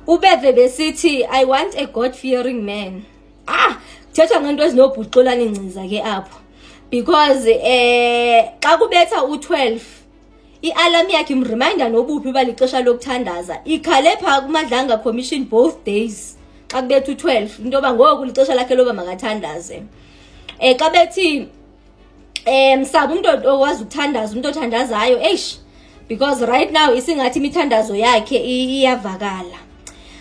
ubeve besithi I want a God fearing man. Kuthetha ngento ezinobhuxolana ingciza ke apho, because xa kubetha u12 ialarm yakhe imreminder nobuphi balixesha lokuthandaza, ikhale pha kuMadlanga Commission both days xa kubetha u12 into ba ngoku lixesha lakhe loba makathandaze. Xa bethi msaba umuntu owazi ukuthandaza, umuntu othandazayo because right now isingathi imithandazo yakhe iyavakala.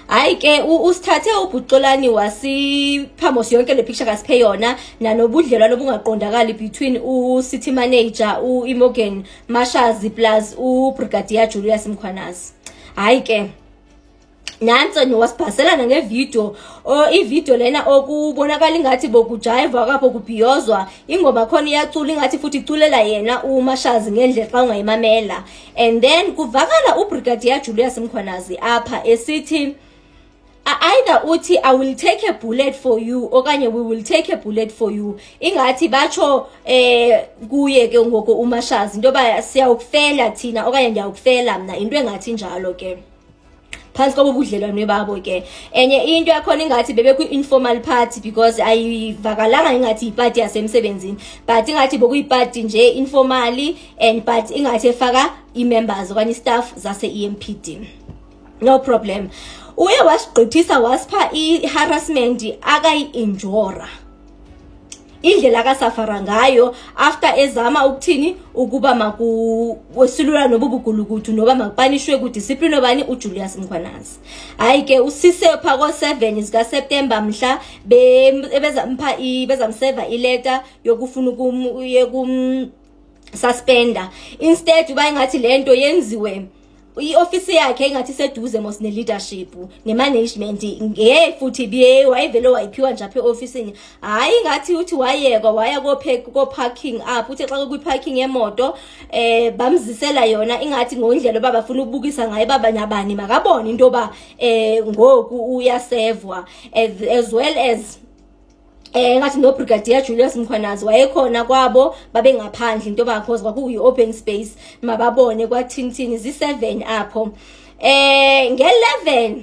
Hayi ke usithathe ubhuxolani wasiphamos yonke le picture kasiphe yona nanobudlelwano obungaqondakali between uCity manager uMorgan Mashazi plus uBrigadier Julius Mkhwanazi. Hayi ke nanso niwasibhaselana ngevideo ivideo lena okubonakala ingathi bokujive kapho kubhiyozwa ingoma khona iyacula ingathi futhi iculela yena uMashazi ngendlela xa ungayimamela, and then kuvakala uBrigadier Julius Mkhwanazi apha esithi either uthi I will take a bullet for you okanye we will take a bullet for you, ingathi batsho kuye ke ngoko uMashazi into ba siyawukufela thina okanye ndiyawukufela mna, into engathi njalo ke phansi kobo budlelwane babo ke. Enye into yakhona ingathi bebe kwi-informal party because ayivakalanga ingathi iparty yasemsebenzini but ingathi bokuyiparty nje informali, and but ingathi efaka i-members okanye staff zase-EMPD. No problem. Uye wasigqithisa wasipha i-harassment akayi-enjora indlela kasafara ngayo after ezama ukuthini ukuba makuwesulula nobubugulukudu noba makupanishwe kudiscipline obani uJulius Mkhwanazi. Hayi ke usise pha ko7 zika September mhla bezamseva ileta yokufuna ukum suspender, instead uba ingathi lento yenziwe i-office yakhe ingathi seduze mos ne-leadership ne-management futhi biye wayevele wayiphiwa nje apha e-ofisini. Hayi ngathi uthi wayeka waya ko-parking up uthi xa kwi-parking yemoto bamzisela yona ingathi ngondlela baba bafuna ukubukisa ngaye baba nabani makabona into ba ngoku uyasevwa, as well as ngathi no Brigadier Julius Mkhwanazi wayekhona kwabo babe ngaphandle into bakho kwakuyi open space mababone kwathintini zi7 apho. Nge11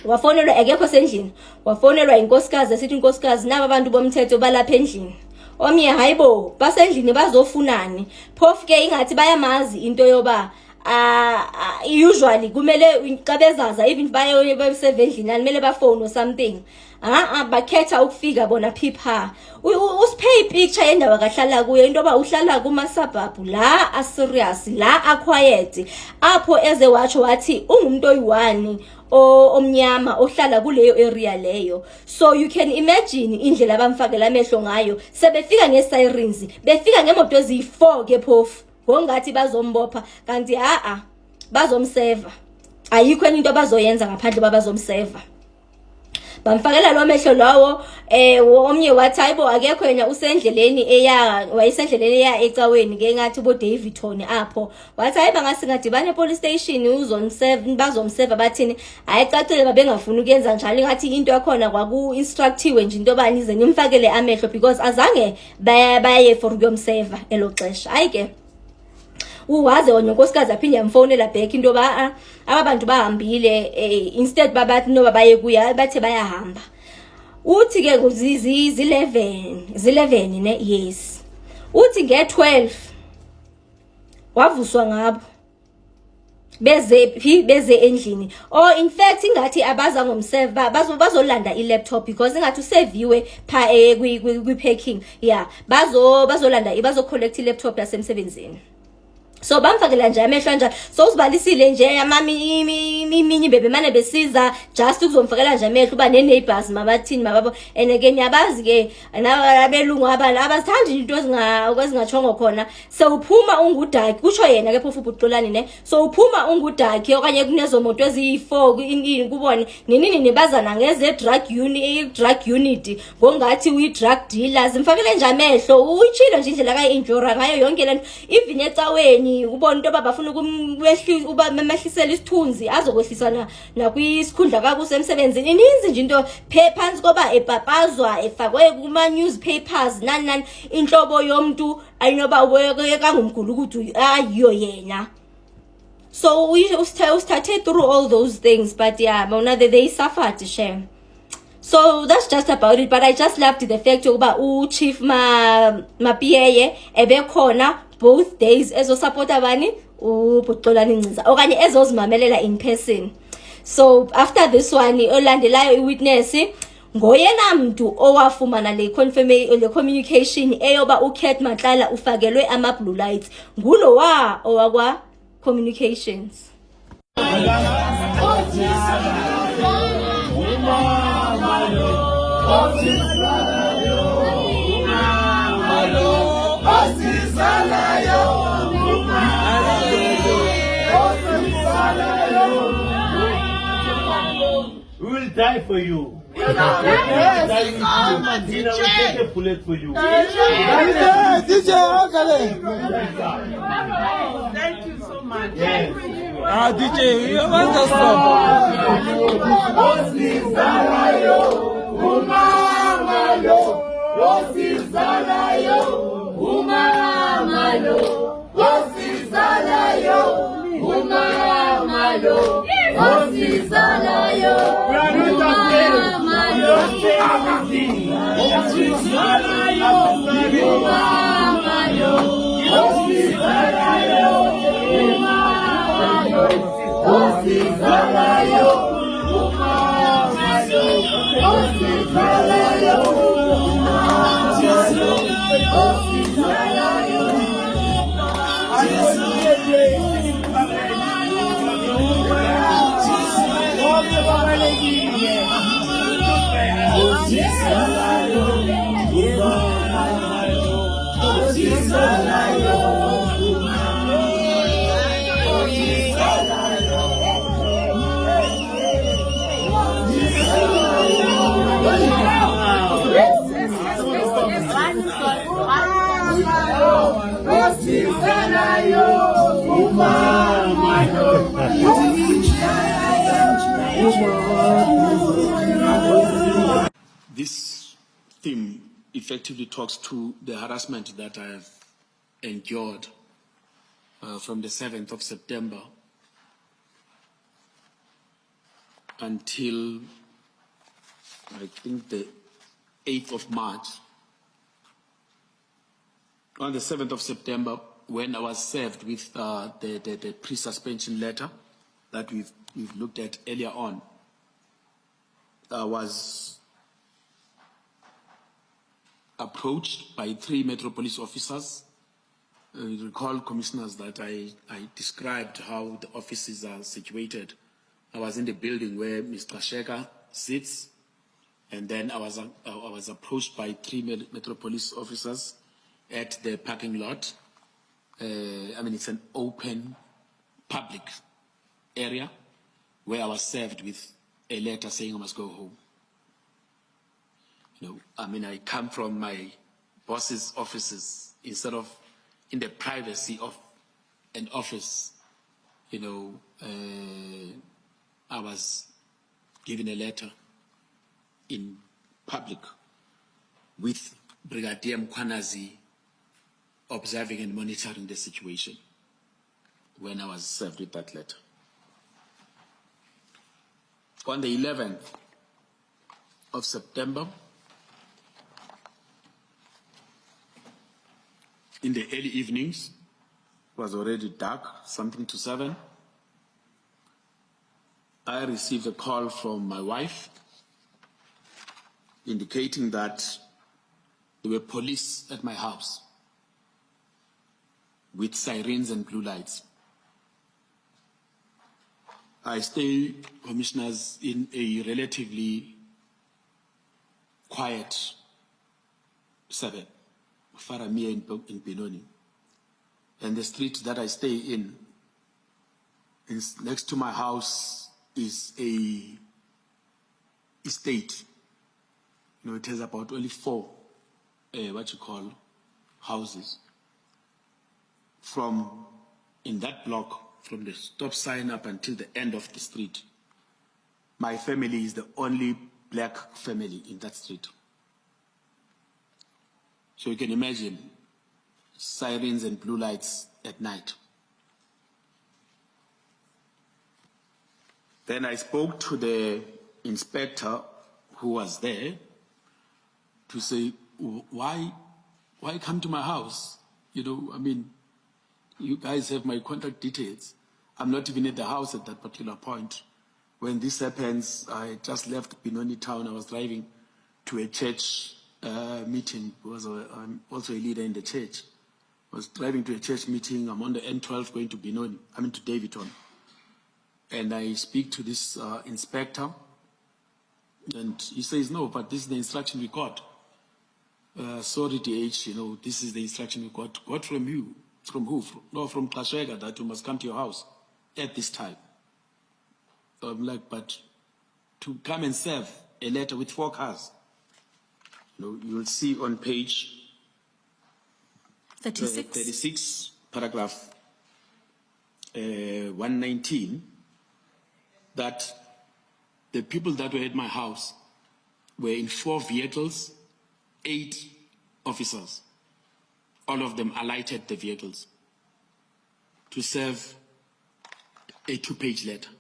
wafonelwa ekekho sendlini, wafonelwa inkosikazi esithi inkosikazi naba abantu bomthetho balapha endlini. Omnye hayibo basendlini bazofunani, phofu ke ingathi bayamazi into yoba usually kumele xa bezaza even bayosevendlini kumele bafone or something. Bakhetha ukufika bona phipha usiphe ipicture yendawo kahlala kuyo into ba uhlala kuma suburb la aserious la aquiet apho eze watsho wathi ungumuntu oyi1 omnyama ohlala kuleyo area leyo. So you can imagine indlela abamfakela amehlo ngayo, sebefika ngesirens befika ngemoto ezi4 ke phofu ngongathi bazombopha kanti bazomseva, ayikho into abazoyenza ngaphandle babazomseva. Bamfakela lo mehlo lawo omnye wathi hayibo akekho yena usendleleni wayesendleleni eya ecaweni ke ngathi bo Davidton apho wathi hayi bangasingadibane police station uzomseva bazomseva bathini ayicacile babengafuna ukuyenza njalo ngathi into yakhona kwaku instructiwe nje into bani ize nimfakele amehlo because azange baye for ukuyomseva elo xesha. Hayi ke uwaze onkosikazi aphinde yamfonela back into ba abantu bahambile instead babathi no baye kuya bathe bayahamba. Uthi ke zi11 ne yes uthi nge12 wavuswa ngabo beze endlini in fact ingathi abaza ngomseva bazolanda i-laptop because ingathi useviwe pha kwi-packing bazolanda bazocollect i-laptop yasemsebenzini. So bamfakela nje amehlo njalo so usibalisile nje amami iminyi bebe mane besiza just ukuzomfakela nje amehlo uba ne-neighbors mabathini mababo. And again yabazi ke nabelungu abazithandi into ezingachongo khona. So uphuma ungudaki kutsho yena ke phofu ubhuxolani ne, so uphuma ungudaki okanye kunezo moto ezi4 ini kubone nini nibazana ngeze drug unit ngongathi uyi-drug dealers mfakele nje amehlo uyitshilo nje indlela ka-injura ngayo yonke lento even ecaweni ubona into baba bafuna ukumehlisela isithunzi azokwehlisana nakwisikhundla kakusemsebenzini ininzi nje into phansi koba epapazwa efakwe kuma newspapers nani inhlobo yomuntu ayinoba ubeka ngumgulukudu ayiyo yena. So we started through all those things, but yeah, they suffered shame. So that's just about it. But I just loved the fact about Chief Mapiyeye ebekhona both days support abani uBuxolani Nciza okanye ezozimamelela in person. So after this one olandelayo iwitness ngoyena mntu owafumana le communication eyoba uKat Matlala ufakelwe ama blue lights ngulowa owakwa communications. We will die for you. We will die for you. We will take a bullet for you. DJ, thank you so much. Yes. DJ, you want to This theme effectively talks to the harassment that I have endured from the 7th of September until I think the 8th of March. On the 7th of September, when I was served with the pre-suspension letter that we've looked at earlier on, I was approached by 3 Metro Police officers. You recall, commissioners, that I described how the offices are situated. I was in the building where Mr. Sheka sits, and then I was approached by 3 Metro Police officers at the parking lot. It's an open public area where I was served with a letter saying I must go home. I come from my boss's offices instead of in the privacy of an office. I was given a letter in public with Brigadier Mkwanazi observing and monitoring the situation when I was served with that letter. On the 11th of September, in the early evenings, it was already dark, something to 7, I received a call from my wife indicating that there were police at my house with sirens and blue lights. I stay, commissioners, in a relatively quiet suburb, Faramia in Benoni. And the street that I stay in is next to my house is a estate. It has about only 4 houses. From in that block, from the stop sign up until the end of the street, my family is the only black family in that street. So you can imagine sirens and blue lights at night. Then I spoke to the inspector who was there to say, why come to my house? You know, I mean, you guys have my contact details. I'm not even at the house at that particular point. When this happens, I just left Benoni town. I was driving to a church meeting because I'm also a leader in the church. I was driving to a church meeting. I'm on the N12 going to Benoni, to Davidton. And I speak to this inspector, and he says, no, but this is the instruction we got. Sorry, DH, you know, this is the instruction we got. Got from you. From who? No, from Klashega, that you must come to your house at this time. So I'm like, but to come and serve a letter with 4 cars. You know, you'll see on page 36, paragraph 119, that the people that were at my house were in 4 vehicles, 8 officers. All of them alighted the vehicles to serve a 2-page letter.